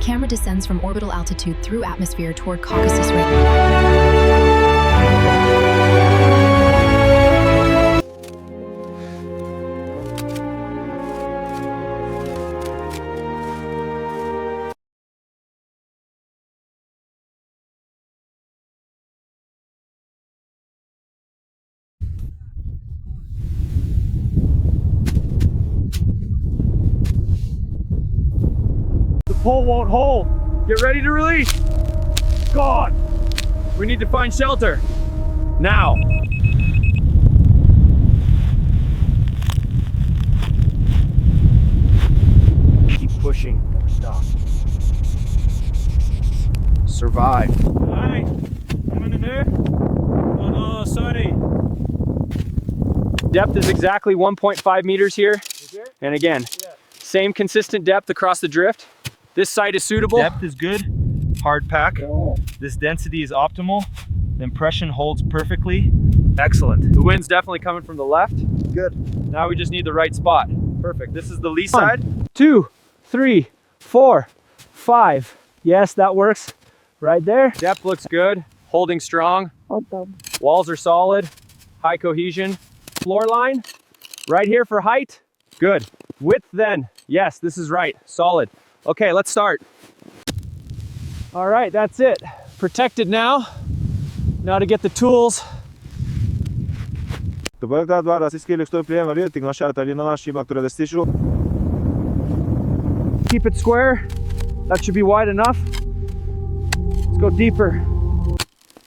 camera descends from orbital altitude through atmosphere toward Caucasus Rim. Pole won't hold. Get ready to release. God, we need to find shelter. Now. Keep pushing, never stop. Survive. Hi, coming in there? Oh no, sorry. Depth is exactly 1.5 meters here. And again, same consistent depth across the drift. This site is suitable. Depth is good, hard pack. This density is optimal. The impression holds perfectly. Excellent. The wind's definitely coming from the left. Good. Now we just need the right spot. Perfect. This is the lee side. 2, 3, 4, 5. Yes, that works. Right there. Depth looks good. Holding strong. Walls are solid. High cohesion. Floor line. Right here for height. Good. Width then. Yes, this is right. Solid. Okay, let's start. All right, that's it. Protected now. Now to get the tools. Keep it square. That should be wide enough. Let's go deeper.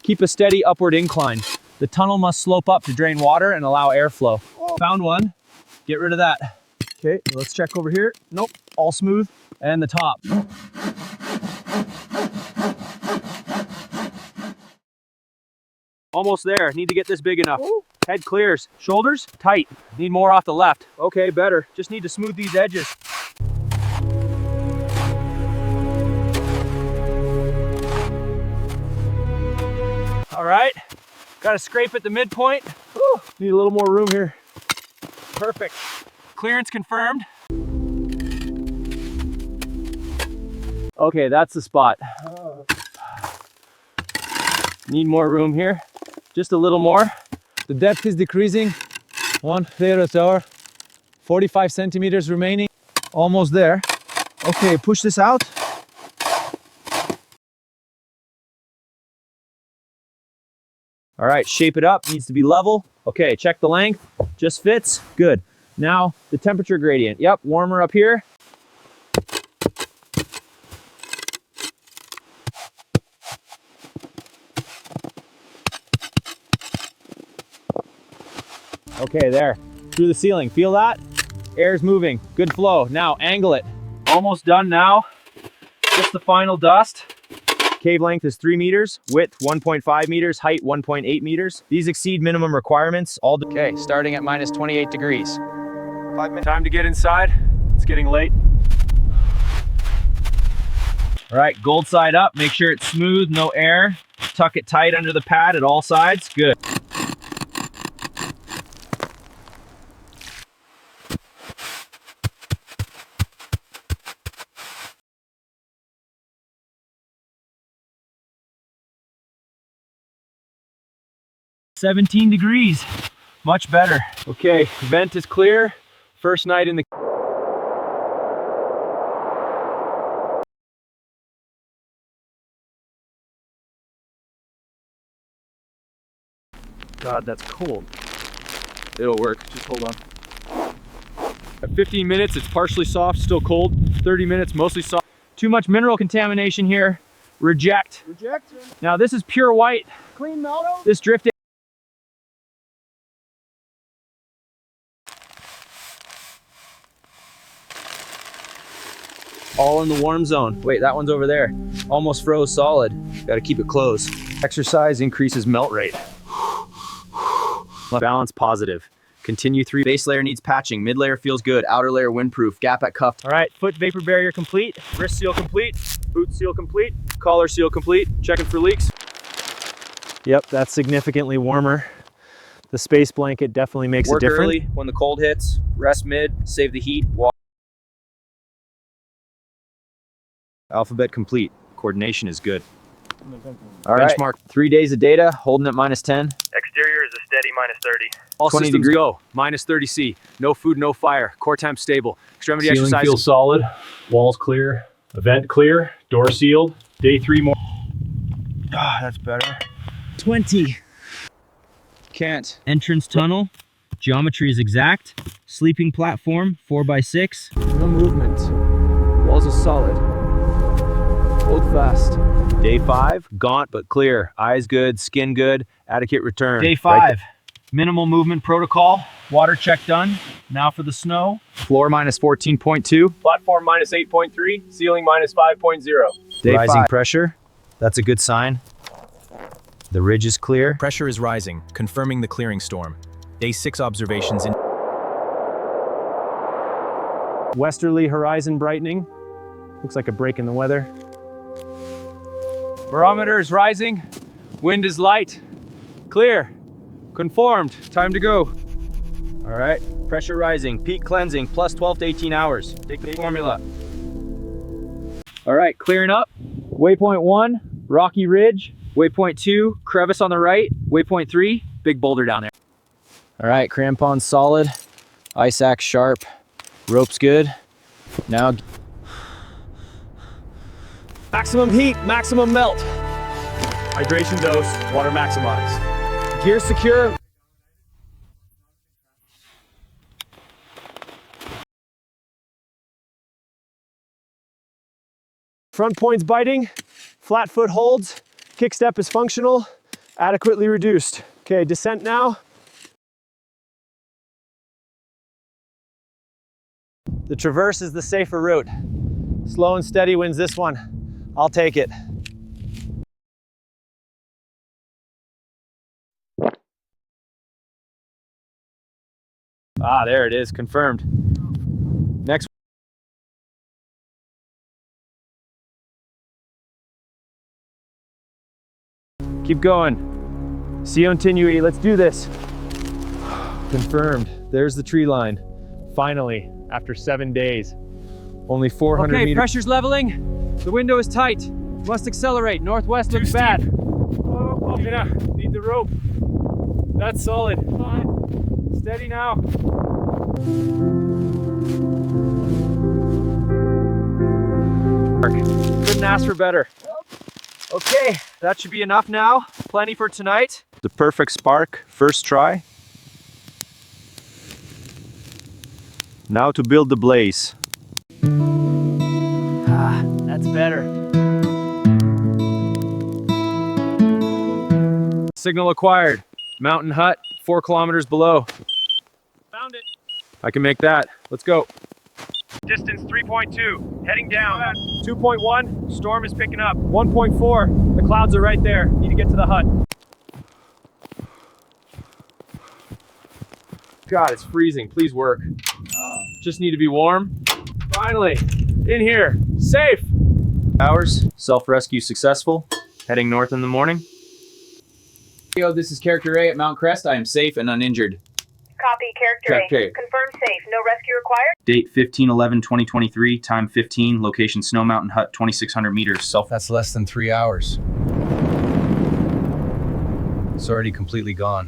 Keep a steady upward incline. The tunnel must slope up to drain water and allow airflow. Found one. Get rid of that. Okay, let's check over here. Nope, all smooth. And the top. Almost there. Need to get this big enough. Head clears. Shoulders tight. Need more off the left. Okay, better. Just need to smooth these edges. All right. Got to scrape at the midpoint. Whew. Need a little more room here. Perfect. Clearance confirmed. Okay, that's the spot. Need more room here. Just a little more. The depth is decreasing. 1 hour. 45 centimeters remaining. Almost there. Okay, push this out. All right, shape it up. Needs to be level. Okay, check the length. Just fits. Good. Now the temperature gradient. Yep, warmer up here. Okay, there. Through the ceiling. Feel that? Air's moving. Good flow. Now angle it. Almost done now. Just the final dust. Cave length is 3 meters, width 1.5 meters, height 1.8 meters. These exceed minimum requirements. Okay, starting at minus 28 degrees. 5 minutes. Time to get inside. It's getting late. All right, gold side up. Make sure it's smooth, no air. Tuck it tight under the pad at all sides. Good. "17 degrees, much better." Okay, vent is clear. First night in the... God, that's cold. It'll work, just hold on. At 15 minutes, it's partially soft, still cold. 30 minutes, mostly soft. Too much mineral contamination here. Reject. Reject. Now this is pure white. Clean mellow. This drift all in the warm zone. Wait, that one's over there. Almost froze solid. Got to keep it closed. Exercise increases melt rate. Balance positive. Continue 3. Base layer needs patching. Mid layer feels good. Outer layer windproof. Gap at cuff. All right, foot vapor barrier complete. Wrist seal complete. Boot seal complete. Collar seal complete. Checking for leaks. Yep, that's significantly warmer. The space blanket definitely makes a difference. Work early when the cold hits. Rest mid. Save the heat. Alphabet complete. Coordination is good. All right. Benchmark. 3 days of data, holding at -10. Exterior is a steady -30. All 20 systems degrees. go. -30°C. No food, no fire. Core temp stable. Extremity Ceiling exercise. feels solid. Walls clear. Vent clear. Door sealed. Day 3 more. Ah, that's better. 20. Can't. Entrance tunnel. Geometry is exact. Sleeping platform, 4x6. No movement. Walls are solid. Hold fast. Day 5, gaunt but clear. Eyes good, skin good, adequate return. Day 5, minimal movement protocol. Water check done. Now for the snow. Floor -14.2. Platform -8.3. Ceiling -5.0. Day Rising 5. pressure. That's a good sign. The ridge is clear. Pressure is rising, confirming the clearing storm. Day 6 observations in Westerly horizon brightening. Looks like a break in the weather. Barometer is rising. Wind is light. Clear. Conformed. Time to go. All right. Pressure rising. Peak cleansing. +12 to 18 hours. Take the formula. All right, clearing up. Waypoint 1, rocky ridge. Waypoint 2, crevice on the right. Waypoint 3, big boulder down there. All right, crampons solid. Ice axe sharp. Rope's good. Now Maximum heat, maximum melt. Hydration dose, water maximize. gear secure. Front point's biting, flat foot holds, kick step is functional, adequately reduced. Okay, descent now. The traverse is the safer route. Slow and steady wins this one. I'll take it. Ah, there it is, confirmed. Next. Keep going. Continuity, let's do this. Confirmed. There's the tree line. Finally, after 7 days. Only 400 meters. Pressure's leveling. The window is tight. Must accelerate. Northwest looks bad. Oh, I'm gonna need the rope. That's solid. Steady now. Couldn't ask for better. Okay, that should be enough now. Plenty for tonight. The perfect spark. First try. Now to build the blaze. Ah, that's better. Signal acquired. Mountain hut, 4 kilometers below. Found it. I can make that. Let's go. Distance 3.2. Heading down. 2.1. Storm is picking up. 1.4. The clouds are right there. Need to get to the hut. God, it's freezing. Please work. Just need to be warm. Finally, in here, safe. Hours. Self-rescue successful. Heading north in the morning. Yo, this is Character A at Mount Crest. I am safe and uninjured. Copy, Character Character A. A. Confirmed safe. No rescue required. Date 15/11/2023. Time 15. Location Snow Mountain Hut, 2,600 meters. That's less than 3 hours. It's already completely gone.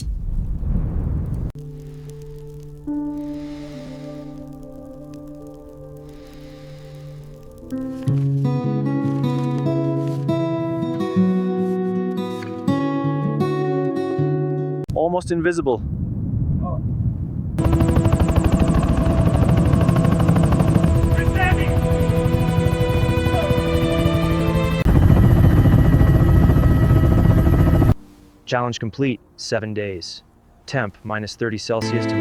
Almost invisible. Challenge complete. 7 days. Temp -30 Celsius to